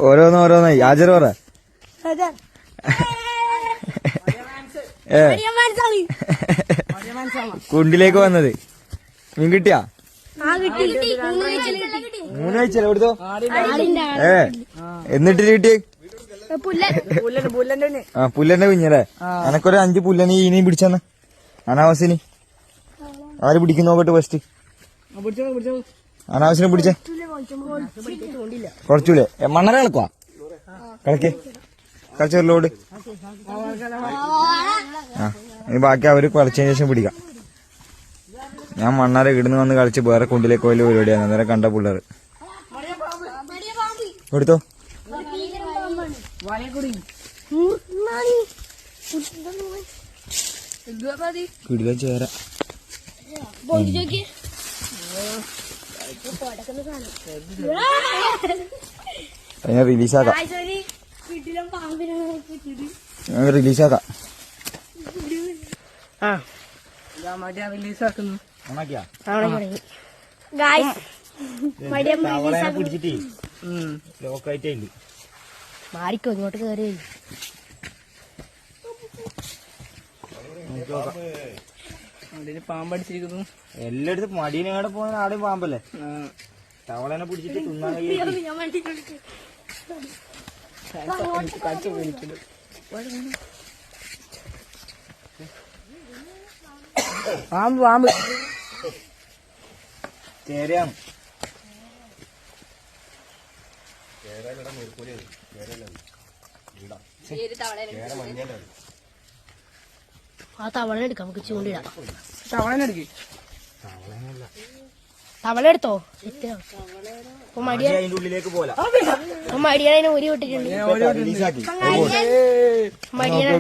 ഓരോന്നോരോന്നായി യാജർ പറ. കുണ്ടിലേക്ക് വന്നത് മീൻ കിട്ടിയാ? 3 ആഴ്ചയല്ലേ കൊടുത്തോ? എന്നിട്ട് കിട്ടിയേ? പുല്ലന്റെ കുഞ്ഞല്ലേ? എനക്കൊരു 5 പുല്ലന് ഇനിയും പിടിച്ചെന്ന് അനാവാസിനി. ആര് പിടിക്കും നോക്കട്ടെ ഫസ്റ്റ്. അനാവാസിനെ പിടിച്ചേ. കുറച്ചൂലേ? മണ്ണറ കളക്കുവാ? കളിക്കേ കളിച്ചൊരു ലോഡ്. ഇനി ബാക്കി അവര് കളിച്ചതിന് ശേഷം പിടിക്കാം. ഞാൻ മണ്ണാരെ ഇടുന്ന് വന്ന് കളിച്ച് വേറെ കുണ്ടിലേക്ക് പോയ പരിപാടിയാണ്. അന്നേരം കണ്ട പിള്ളേർ എടുത്തോ. കിടില ചേര റിലീസാക്കാം. റിലീസാക്കാം. പിടിച്ചിട്ടേ ലോക്കായിട്ടേ മാറിക്കോ ഇങ്ങോട്ട് കേറി. പാമ്പടിച്ചിരിക്കുന്നു എല്ലായിടത്തും. മടീനങ്ങാടെ പോകുന്ന ആടും പാമ്പല്ലേ? തവളനെ പിടിച്ചിട്ട് തിന്നാൻ പാമ്പ് പാമ്പ് ചേരയാണ്. ആ തവള എടുക്കാം, നമുക്ക് ചൂണ്ടിടാം. തവള എടുത്തോ? മടിയാണ് ഊരി വിട്ടിട്ടുണ്ട്. മടിയാണ്